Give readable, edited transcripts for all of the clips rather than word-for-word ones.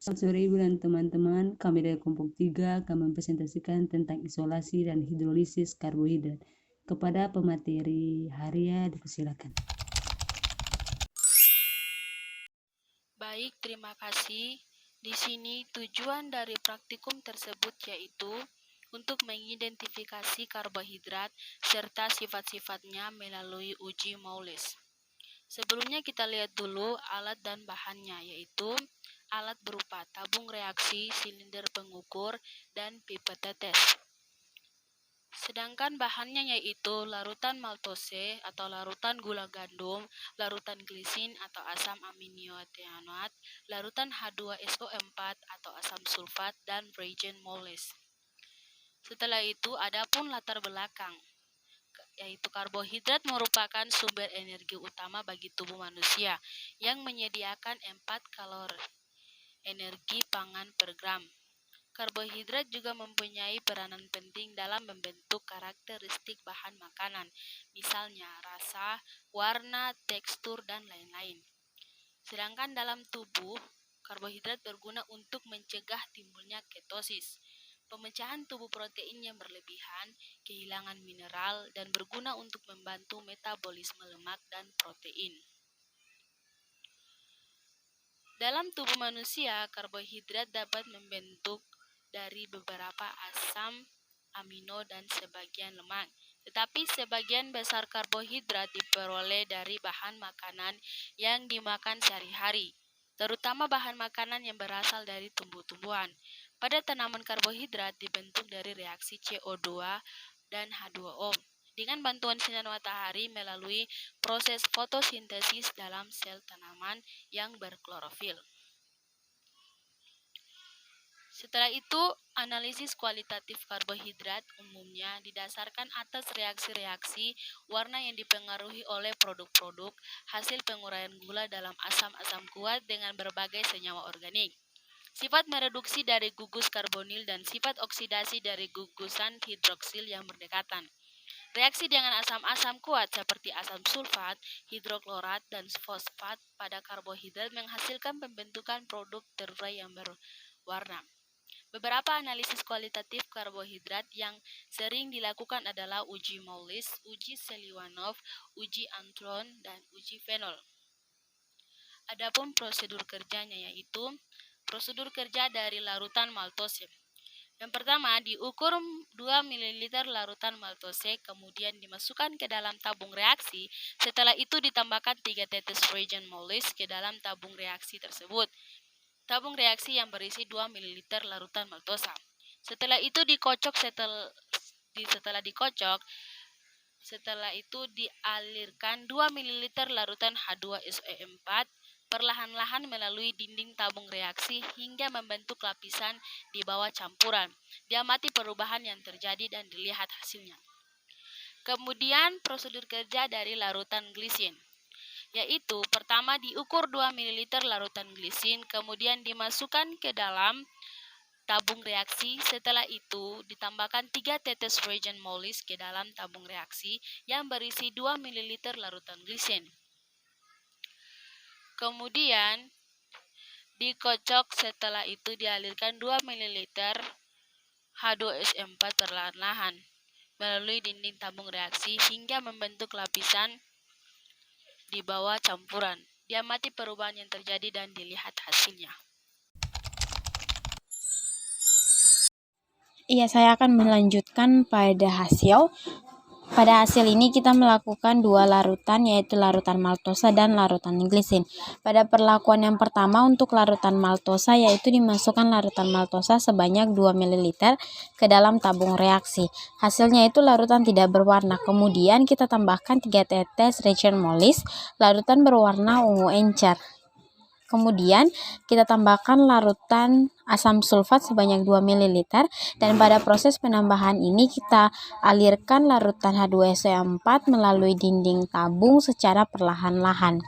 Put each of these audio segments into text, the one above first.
Selamat sore Ibu dan teman-teman, kami dari kelompok 3 akan mempresentasikan tentang isolasi dan hidrolisis karbohidrat. Kepada pemateri Haria, dipersilakan. Baik, terima kasih. Di sini tujuan dari praktikum tersebut yaitu untuk mengidentifikasi karbohidrat serta sifat-sifatnya melalui uji Moles. Sebelumnya kita lihat dulu alat dan bahannya, yaitu alat berupa tabung reaksi, silinder pengukur, dan pipet tetes. Sedangkan bahannya yaitu larutan maltose atau larutan gula gandum, larutan glisin atau asam aminiotianat, larutan H2SO4 atau asam sulfat, dan reagent moles. Setelah itu, adapun latar belakang, yaitu karbohidrat merupakan sumber energi utama bagi tubuh manusia yang menyediakan 4 kalori energi pangan per gram. Karbohidrat juga mempunyai peranan penting dalam membentuk karakteristik bahan makanan, misalnya rasa, warna, tekstur, dan lain-lain. Sedangkan dalam tubuh, karbohidrat berguna untuk mencegah timbulnya ketosis, pemecahan tubuh protein yang berlebihan, kehilangan mineral, dan berguna untuk membantu metabolisme lemak dan protein. Dalam tubuh manusia, karbohidrat dapat membentuk dari beberapa asam amino dan sebagian lemak. Tetapi sebagian besar karbohidrat diperoleh dari bahan makanan yang dimakan sehari-hari, terutama bahan makanan yang berasal dari tumbuh-tumbuhan. Pada tanaman, karbohidrat dibentuk dari reaksi CO2 dan H2O dengan bantuan sinar matahari melalui proses fotosintesis dalam sel tanaman yang berklorofil. Setelah itu, analisis kualitatif karbohidrat umumnya didasarkan atas reaksi-reaksi warna yang dipengaruhi oleh produk-produk hasil penguraian gula dalam asam-asam kuat dengan berbagai senyawa organik. Sifat mereduksi dari gugus karbonil dan sifat oksidasi dari gugusan hidroksil yang berdekatan. Reaksi dengan asam-asam kuat seperti asam sulfat, hidroklorat, dan fosfat pada karbohidrat menghasilkan pembentukan produk terurai yang berwarna. Beberapa analisis kualitatif karbohidrat yang sering dilakukan adalah uji Moles, uji Seliwanov, uji Antron, dan uji Fenol. Adapun prosedur kerjanya yaitu prosedur kerja dari larutan maltose. Yang pertama, diukur 2 ml larutan maltose, kemudian dimasukkan ke dalam tabung reaksi. Setelah itu ditambahkan 3 tetes reagent moles ke dalam tabung reaksi tersebut. Tabung reaksi yang berisi 2 ml larutan maltosa. Setelah itu dikocok setelah itu dialirkan 2 ml larutan H2SO4 perlahan-lahan melalui dinding tabung reaksi hingga membentuk lapisan di bawah campuran. Diamati perubahan yang terjadi dan dilihat hasilnya. Kemudian prosedur kerja dari larutan glisin, yaitu pertama diukur 2 ml larutan glisin, kemudian dimasukkan ke dalam tabung reaksi. Setelah itu ditambahkan 3 tetes reagent moles ke dalam tabung reaksi yang berisi 2 ml larutan glisin. Kemudian dikocok, setelah itu dialirkan 2 ml H2S4 perlahan-lahan melalui dinding tabung reaksi hingga membentuk lapisan di bawah campuran. Diamati perubahan yang terjadi dan dilihat hasilnya. Iya, saya akan melanjutkan pada hasil. Pada hasil ini kita melakukan 2 larutan, yaitu larutan maltosa dan larutan glisin. Pada perlakuan yang pertama untuk larutan maltosa, yaitu dimasukkan larutan maltosa sebanyak 2 ml ke dalam tabung reaksi. Hasilnya itu larutan tidak berwarna. Kemudian kita tambahkan 3 tetes reagent moles, larutan berwarna ungu encer. Kemudian kita tambahkan larutan asam sulfat sebanyak 2 ml dan pada proses penambahan ini kita alirkan larutan H2SO4 melalui dinding tabung secara perlahan-lahan.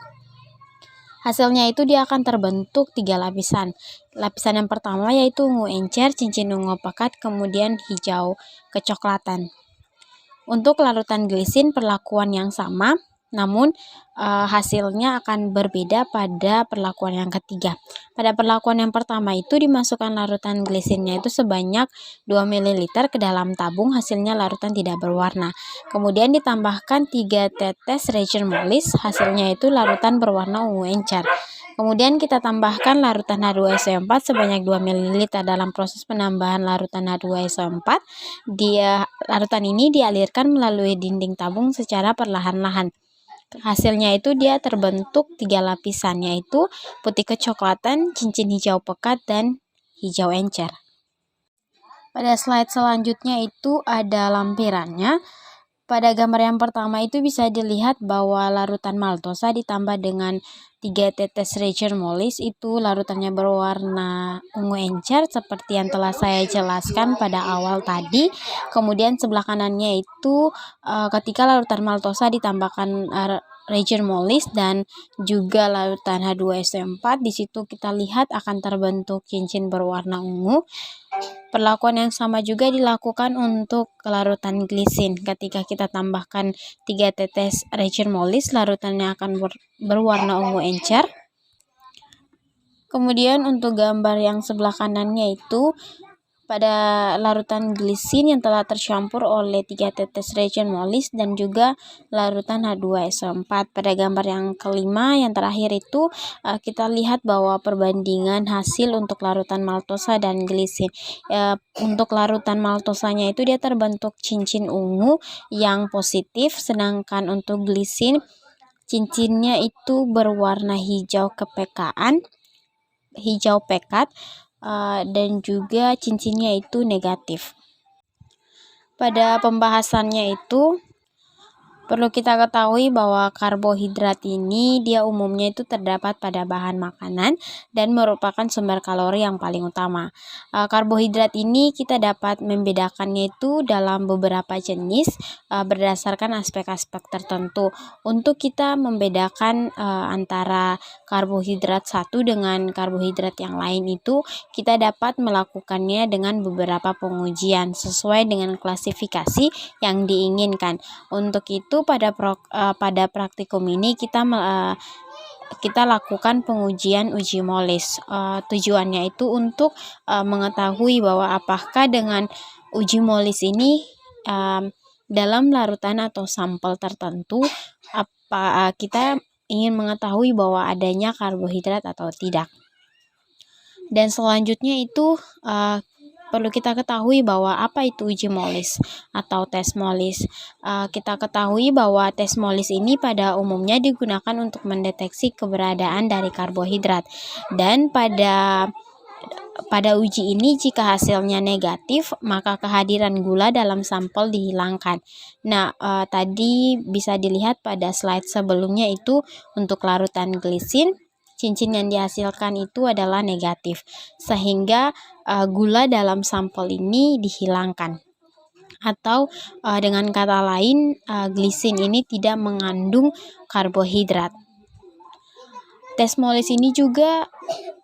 Hasilnya itu dia akan terbentuk 3 lapisan. Lapisan yang pertama yaitu ungu encer, cincin ungu pekat, kemudian hijau kecoklatan. Untuk larutan glisin perlakuan yang sama. Namun hasilnya akan berbeda pada perlakuan yang ketiga. Pada perlakuan yang pertama itu dimasukkan larutan glisinnya itu sebanyak 2 ml ke dalam tabung, hasilnya larutan tidak berwarna. Kemudian ditambahkan 3 tetes reagent molis, hasilnya itu larutan berwarna ungu encer. Kemudian kita tambahkan larutan H2SO4 sebanyak 2 ml dalam proses penambahan larutan H2SO4. Larutan ini dialirkan melalui dinding tabung secara perlahan-lahan. Hasilnya itu dia terbentuk 3 lapisan, yaitu putih kecoklatan, cincin hijau pekat, dan hijau encer. Pada slide selanjutnya itu ada lampirannya. Pada gambar yang pertama itu bisa dilihat bahwa larutan maltosa ditambah dengan 3 tetes reagent molis itu larutannya berwarna ungu encer seperti yang telah saya jelaskan pada awal tadi. Kemudian sebelah kanannya itu ketika larutan maltosa ditambahkan reagent molis dan juga larutan H2SO4, di situ kita lihat akan terbentuk cincin berwarna ungu. Perlakuan yang sama juga dilakukan untuk larutan glisin. Ketika kita tambahkan 3 tetes reagent molis, larutannya akan berwarna ungu encer. Kemudian untuk gambar yang sebelah kanannya itu pada larutan glisin yang telah tercampur oleh 3 tetes reagent molis dan juga larutan H2SO4. Pada gambar yang kelima yang terakhir itu kita lihat bahwa perbandingan hasil untuk larutan maltosa dan glisin. Untuk larutan maltosanya itu dia terbentuk cincin ungu yang positif, sedangkan untuk glisin cincinnya itu berwarna hijau hijau pekat, dan juga cincinnya itu negatif. Pada pembahasannya itu perlu kita ketahui bahwa karbohidrat ini dia umumnya itu terdapat pada bahan makanan dan merupakan sumber kalori yang paling utama. Karbohidrat ini kita dapat membedakannya itu dalam beberapa jenis berdasarkan aspek-aspek tertentu. Untuk kita membedakan antara karbohidrat satu dengan karbohidrat yang lain itu kita dapat melakukannya dengan beberapa pengujian sesuai dengan klasifikasi yang diinginkan. Untuk itu pada praktikum ini kita lakukan pengujian uji molis. Tujuannya itu untuk mengetahui bahwa apakah dengan uji molis ini dalam larutan atau sampel tertentu kita ingin mengetahui bahwa adanya karbohidrat atau tidak. Dan selanjutnya itu perlu kita ketahui bahwa apa itu uji molis atau tes molis. Kita ketahui bahwa tes molis ini pada umumnya digunakan untuk mendeteksi keberadaan dari karbohidrat. Dan pada uji ini jika hasilnya negatif, maka kehadiran gula dalam sampel dihilangkan. Nah, tadi bisa dilihat pada slide sebelumnya itu untuk larutan glisin, cincin yang dihasilkan itu adalah negatif, sehingga gula dalam sampel ini dihilangkan. Atau dengan kata lain, glisin ini tidak mengandung karbohidrat. Tes molis ini juga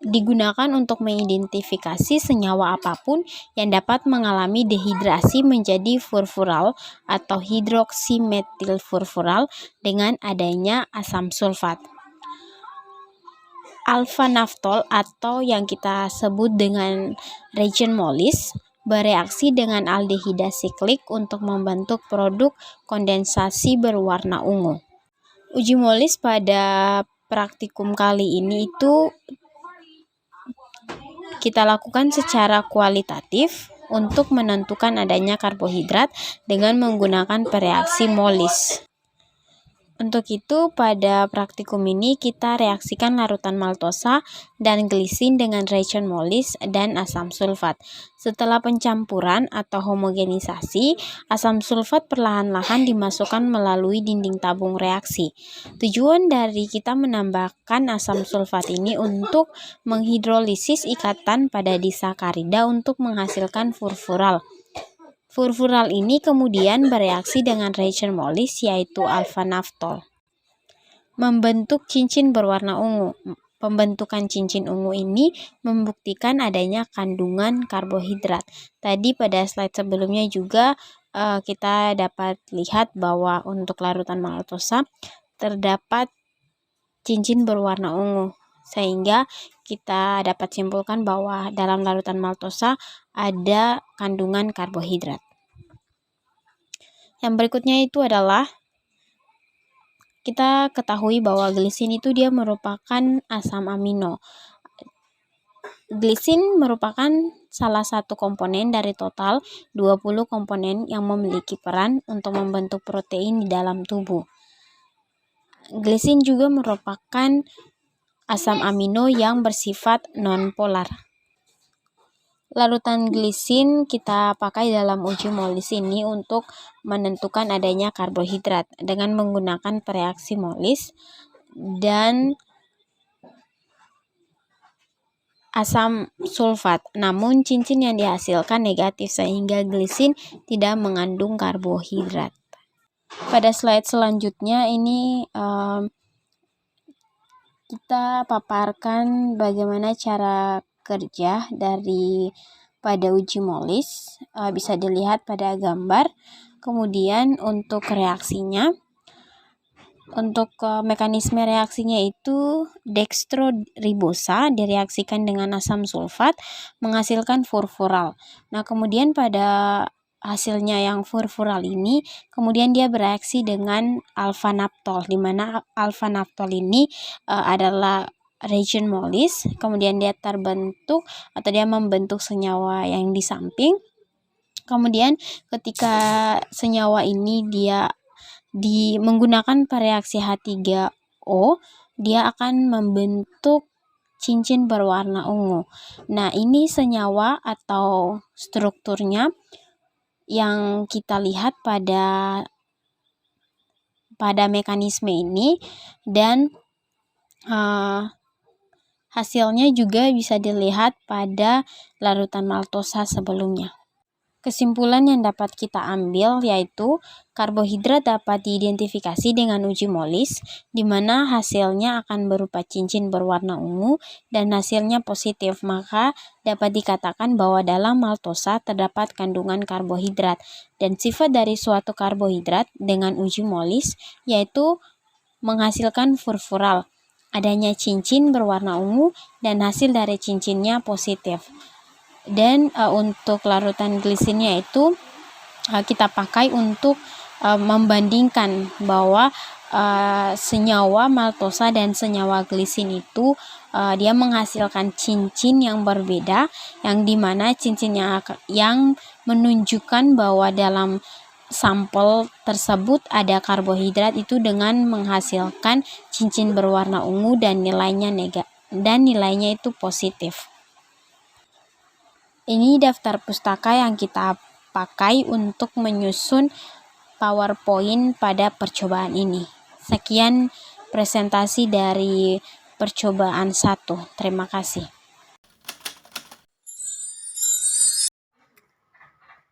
digunakan untuk mengidentifikasi senyawa apapun yang dapat mengalami dehidrasi menjadi furfural atau hidroksimetilfurfural dengan adanya asam sulfat. Alpha-naftol atau yang kita sebut dengan reagent molis bereaksi dengan aldehida siklik untuk membentuk produk kondensasi berwarna ungu. Uji molis pada praktikum kali ini itu kita lakukan secara kualitatif untuk menentukan adanya karbohidrat dengan menggunakan reaksi molis. Untuk itu, pada praktikum ini kita reaksikan larutan maltosa dan glisin dengan reagent molis dan asam sulfat. Setelah pencampuran atau homogenisasi, asam sulfat perlahan-lahan dimasukkan melalui dinding tabung reaksi. Tujuan dari kita menambahkan asam sulfat ini untuk menghidrolisis ikatan pada disakarida untuk menghasilkan furfural. Furfural ini kemudian bereaksi dengan reagent molis yaitu alpha-naftol, membentuk cincin berwarna ungu. Pembentukan cincin ungu ini membuktikan adanya kandungan karbohidrat. Tadi pada slide sebelumnya juga kita dapat lihat bahwa untuk larutan maltosa terdapat cincin berwarna ungu, sehingga kita dapat simpulkan bahwa dalam larutan maltosa ada kandungan karbohidrat. Yang berikutnya itu adalah kita ketahui bahwa glisin itu dia merupakan asam amino. Glisin merupakan salah satu komponen dari total 20 komponen yang memiliki peran untuk membentuk protein di dalam tubuh. Glisin juga merupakan asam amino yang bersifat nonpolar. Larutan glisin kita pakai dalam uji Molis ini untuk menentukan adanya karbohidrat dengan menggunakan reaksi Molis dan asam sulfat. Namun cincin yang dihasilkan negatif sehingga glisin tidak mengandung karbohidrat. Pada slide selanjutnya ini kita paparkan bagaimana cara kerja pada uji Molis, bisa dilihat pada gambar. Kemudian untuk reaksinya, untuk mekanisme reaksinya itu dextroribosa direaksikan dengan asam sulfat menghasilkan furfural. Nah, kemudian pada hasilnya yang furfural ini kemudian dia bereaksi dengan alpha-naptol, di mana alpha-naptol ini adalah reagent Molis, kemudian dia terbentuk atau dia membentuk senyawa yang di samping. Kemudian ketika senyawa ini dia menggunakan reaksi H3O, dia akan membentuk cincin berwarna ungu. Nah, ini senyawa atau strukturnya yang kita lihat pada mekanisme ini, dan hasilnya juga bisa dilihat pada larutan maltosa sebelumnya. Kesimpulan yang dapat kita ambil yaitu karbohidrat dapat diidentifikasi dengan uji Molis, di mana hasilnya akan berupa cincin berwarna ungu dan hasilnya positif, maka dapat dikatakan bahwa dalam maltosa terdapat kandungan karbohidrat, dan sifat dari suatu karbohidrat dengan uji Molis yaitu menghasilkan furfural, adanya cincin berwarna ungu, dan hasil dari cincinnya positif. Dan untuk larutan glisinnya itu kita pakai untuk membandingkan bahwa senyawa maltosa dan senyawa glisin itu dia menghasilkan cincin yang berbeda, yang dimana cincinnya yang menunjukkan bahwa dalam sampel tersebut ada karbohidrat itu dengan menghasilkan cincin berwarna ungu dan nilainya itu positif. Ini daftar pustaka yang kita pakai untuk menyusun PowerPoint pada percobaan ini. Sekian presentasi dari percobaan 1. Terima kasih.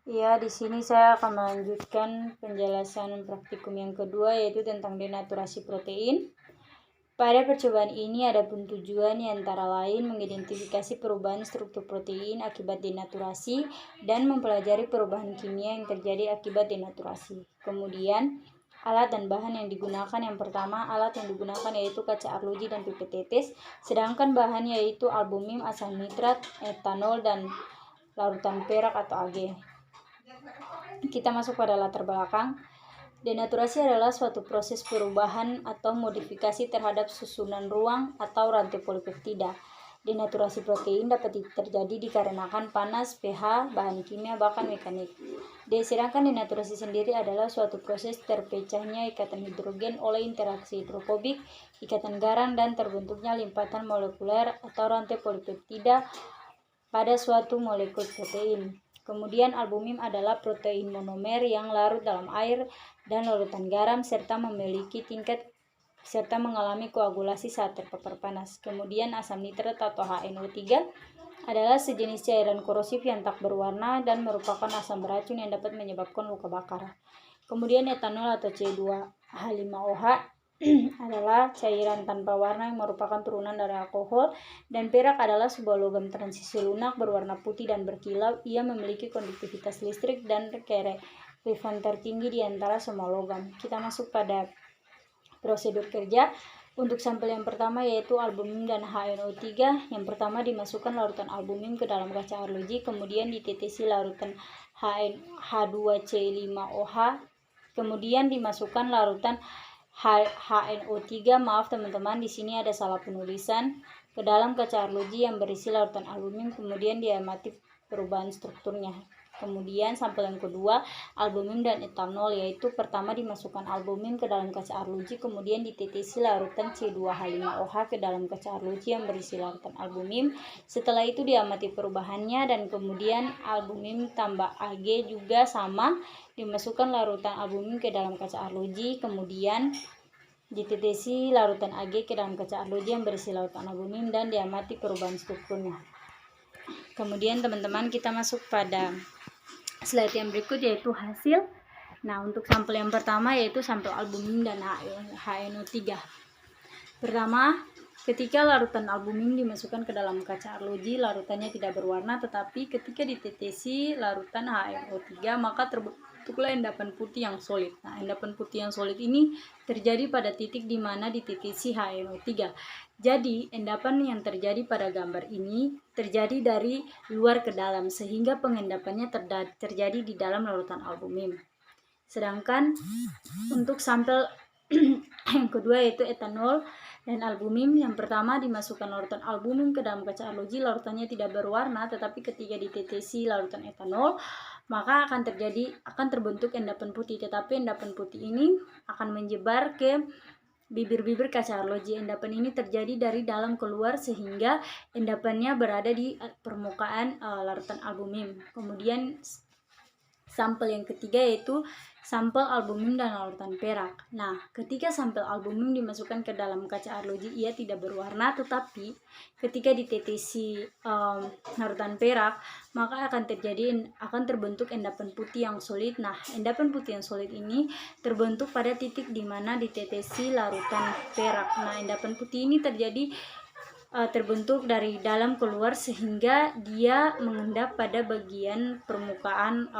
Ya, di sini saya akan melanjutkan penjelasan praktikum yang kedua, yaitu tentang denaturasi protein. Pada percobaan ini ada pun tujuan yang antara lain mengidentifikasi perubahan struktur protein akibat denaturasi dan mempelajari perubahan kimia yang terjadi akibat denaturasi. Kemudian, alat dan bahan yang digunakan, yang pertama alat yang digunakan yaitu kaca arloji dan pipet tetes, sedangkan bahan yaitu albumin, asam nitrat, etanol, dan larutan perak atau Ag. Kita masuk pada latar belakang. Denaturasi adalah suatu proses perubahan atau modifikasi terhadap susunan ruang atau rantai polipeptida. Denaturasi protein dapat terjadi dikarenakan panas, pH, bahan kimia, bahkan mekanik. Sedangkan denaturasi sendiri adalah suatu proses terpecahnya ikatan hidrogen oleh interaksi hidrofobik, ikatan garam, dan terbentuknya limpatan molekuler atau rantai polipeptida pada suatu molekul protein. Kemudian albumin adalah protein monomer yang larut dalam air dan larutan garam serta mengalami koagulasi saat terpapar panas. Kemudian asam nitrat atau HNO3 adalah sejenis cairan korosif yang tak berwarna dan merupakan asam beracun yang dapat menyebabkan luka bakar. Kemudian etanol atau C2H5OH adalah cairan tanpa warna yang merupakan turunan dari alkohol, dan perak adalah sebuah logam transisi lunak berwarna putih dan berkilau. Ia memiliki konduktivitas listrik dan kerelevan tertinggi di antara semua logam. Kita masuk pada Prosedur kerja untuk sampel yang pertama yaitu albumin dan HNO3. Yang pertama dimasukkan larutan albumin ke dalam kaca arloji, kemudian ditetesi larutan H2C5OH, kemudian dimasukkan larutan HNO3. Maaf teman-teman, di sini ada salah penulisan, ke dalam kaca arloji yang berisi larutan albumin, kemudian diamati perubahan strukturnya. Kemudian sampel yang kedua, albumin dan etanol, yaitu pertama dimasukkan albumin ke dalam kaca arloji, kemudian ditetesi larutan C2H5OH ke dalam kaca arloji yang berisi larutan albumin. Setelah itu diamati perubahannya, dan kemudian albumin tambah Ag juga sama, dimasukkan larutan albumin ke dalam kaca arloji, kemudian ditetesi larutan Ag ke dalam kaca arloji yang berisi larutan albumin dan diamati perubahan strukturnya. Kemudian teman-teman, kita masuk pada slide yang berikut yaitu hasil. Nah, untuk sampel yang pertama yaitu sampel albumin dan HNO3. Pertama, ketika larutan albumin dimasukkan ke dalam kaca arloji, larutannya tidak berwarna, tetapi ketika ditetesi larutan HNO3 maka terbentuklah endapan putih yang solid. Nah, endapan putih yang solid ini terjadi pada titik di mana ditetesi HNO3. Jadi, endapan yang terjadi pada gambar ini terjadi dari luar ke dalam, sehingga pengendapannya terjadi di dalam larutan albumin. Sedangkan untuk sampel yang kedua yaitu etanol dan albumin, yang pertama dimasukkan larutan albumin ke dalam kaca arloji, larutannya tidak berwarna, tetapi ketika ditetesi larutan etanol maka akan terbentuk endapan putih, tetapi endapan putih ini akan menyebar ke bibir-bibir kaca arloji. Endapan ini terjadi dari dalam keluar sehingga endapannya berada di permukaan larutan albumin. Kemudian sampel yang ketiga yaitu sampel albumin dan larutan perak. Nah, ketika sampel albumin dimasukkan ke dalam kaca arloji, ia tidak berwarna, tetapi ketika ditetesi larutan perak maka akan terbentuk endapan putih yang solid. Nah, endapan putih yang solid ini terbentuk pada titik di mana ditetesi larutan perak. Nah, endapan putih ini terbentuk dari dalam keluar sehingga dia mengendap pada bagian permukaan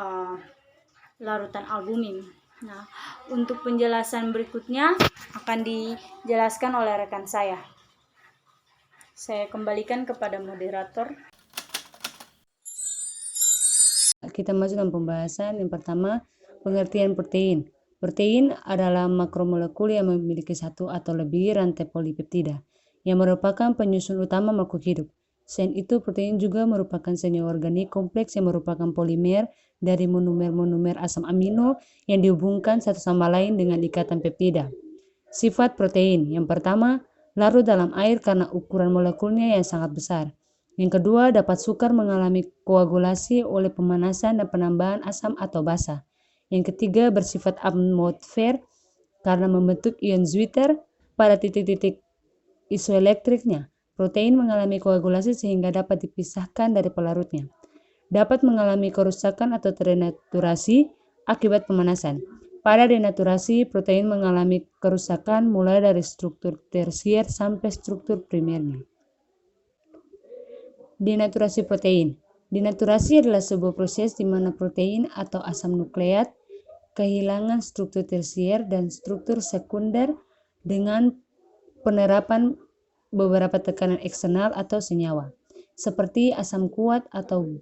larutan albumin. Nah, untuk penjelasan berikutnya akan dijelaskan oleh rekan saya. Saya kembalikan kepada moderator. Kita masuk dalam pembahasan. Yang pertama, pengertian protein. Protein adalah makromolekul yang memiliki satu atau lebih rantai polipeptida yang merupakan penyusun utama makhluk hidup. Selain itu, protein juga merupakan senyawa organik kompleks yang merupakan polimer dari monomer-monomer asam amino yang dihubungkan satu sama lain dengan ikatan peptida. Sifat protein. Yang pertama, larut dalam air karena ukuran molekulnya yang sangat besar. Yang kedua, dapat sukar mengalami koagulasi oleh pemanasan dan penambahan asam atau basa. Yang ketiga, bersifat atmosfer karena membentuk ion Zwitter pada titik-titik isoelektriknya. Protein mengalami koagulasi sehingga dapat dipisahkan dari pelarutnya. Dapat mengalami kerusakan atau denaturasi akibat pemanasan. Pada denaturasi, protein mengalami kerusakan mulai dari struktur tersier sampai struktur primernya. Denaturasi protein. Denaturasi adalah sebuah proses di mana protein atau asam nukleat kehilangan struktur tersier dan struktur sekunder dengan penerapan beberapa tekanan eksternal atau senyawa, seperti asam kuat atau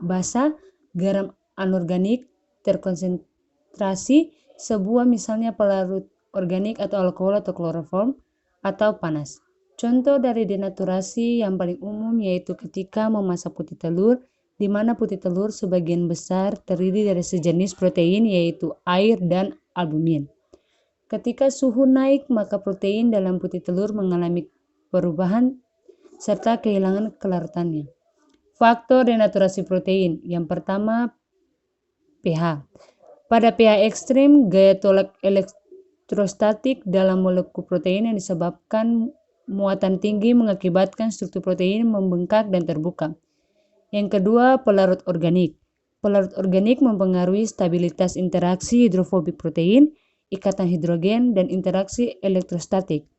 basa, garam anorganik terkonsentrasi, sebuah misalnya pelarut organik atau alkohol atau kloroform, atau panas. Contoh dari denaturasi yang paling umum yaitu ketika memasak putih telur, di mana putih telur sebagian besar terdiri dari sejenis protein yaitu air dan albumin. Ketika suhu naik, maka protein dalam putih telur mengalami perubahan serta kehilangan kelarutannya. Faktor denaturasi protein. Yang pertama, pH. Pada pH ekstrim, gaya tolak elektrostatik dalam molekul protein yang disebabkan muatan tinggi mengakibatkan struktur protein membengkak dan terbuka. Yang kedua, pelarut organik. Pelarut organik mempengaruhi stabilitas interaksi hidrofobik protein, ikatan hidrogen, dan interaksi elektrostatik.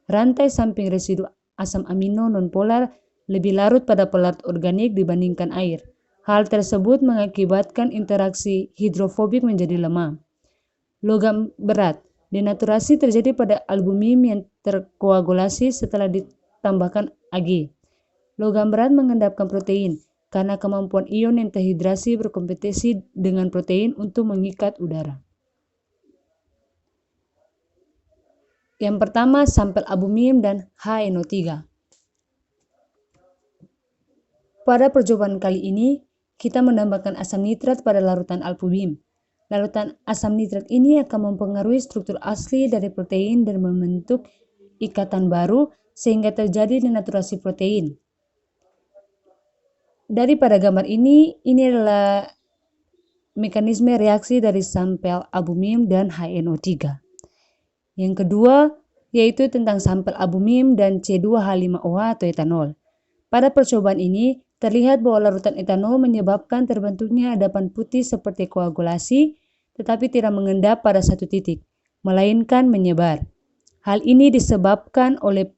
Rantai samping residu asam amino nonpolar lebih larut pada pelarut organik dibandingkan air. Hal tersebut mengakibatkan interaksi hidrofobik menjadi lemah. Logam berat. Denaturasi terjadi pada albumin yang terkoagulasi setelah ditambahkan Ag. Logam berat mengendapkan protein karena kemampuan ion yang terhidrasi berkompetisi dengan protein untuk mengikat udara. Yang pertama, sampel albumin dan HNO3. Pada percobaan kali ini, kita menambahkan asam nitrat pada larutan albumin. Larutan asam nitrat ini akan mempengaruhi struktur asli dari protein dan membentuk ikatan baru sehingga terjadi denaturasi protein. Daripada gambar ini adalah mekanisme reaksi dari sampel albumin dan HNO3. Yang kedua, yaitu tentang sampel albumin dan C2H5OH atau etanol. Pada percobaan ini, terlihat bahwa larutan etanol menyebabkan terbentuknya endapan putih seperti koagulasi, tetapi tidak mengendap pada satu titik, melainkan menyebar. Hal ini disebabkan oleh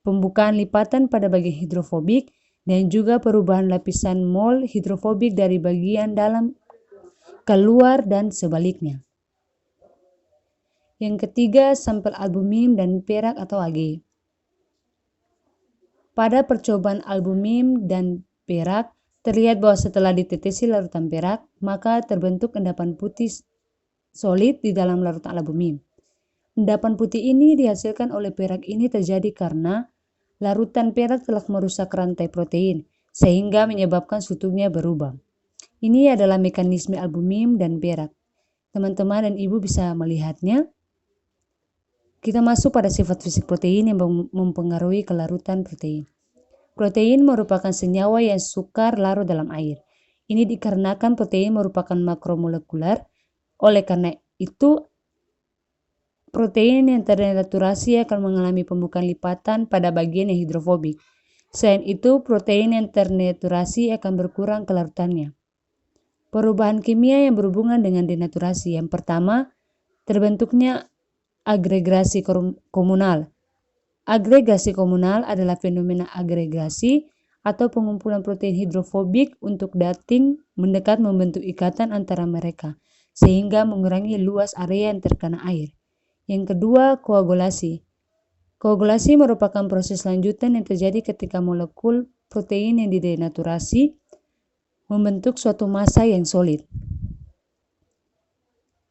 pembukaan lipatan pada bagian hidrofobik dan juga perubahan lapisan mol hidrofobik dari bagian dalam keluar dan sebaliknya. Yang ketiga, sampel albumin dan perak atau Ag. Pada percobaan albumin dan perak, terlihat bahwa setelah ditetesi larutan perak, maka terbentuk endapan putih solid di dalam larutan albumin. Endapan putih ini dihasilkan oleh perak ini terjadi karena larutan perak telah merusak rantai protein, sehingga menyebabkan strukturnya berubah. Ini adalah mekanisme albumin dan perak. Teman-teman dan ibu bisa melihatnya. Kita masuk pada sifat fisik protein yang mempengaruhi kelarutan protein. Protein merupakan senyawa yang sukar larut dalam air. Ini dikarenakan protein merupakan makromolekular. Oleh karena itu, protein yang terdenaturasi akan mengalami pembukaan lipatan pada bagian yang hidrofobik. Selain itu, protein yang terdenaturasi akan berkurang kelarutannya. Perubahan kimia yang berhubungan dengan denaturasi. Yang pertama, terbentuknya agregasi komunal. Agregasi komunal adalah fenomena agregasi atau pengumpulan protein hidrofobik untuk dating mendekat membentuk ikatan antara mereka, sehingga mengurangi luas area yang terkena air. Yang kedua, koagulasi. Koagulasi merupakan proses lanjutan yang terjadi ketika molekul protein yang didenaturasi membentuk suatu massa yang solid.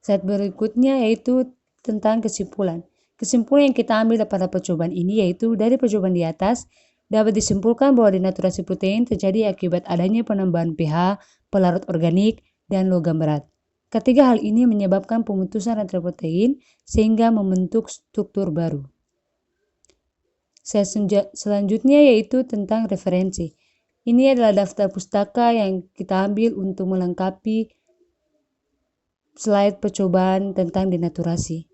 Slide berikutnya yaitu tentang kesimpulan. Kesimpulan yang kita ambil pada percobaan ini yaitu dari percobaan di atas dapat disimpulkan bahwa denaturasi protein terjadi akibat adanya penambahan pH, pelarut organik, dan logam berat. Ketiga hal ini menyebabkan pemutusan rantai protein sehingga membentuk struktur baru. Selanjutnya yaitu tentang referensi. Ini adalah daftar pustaka yang kita ambil untuk melengkapi slide percobaan tentang denaturasi.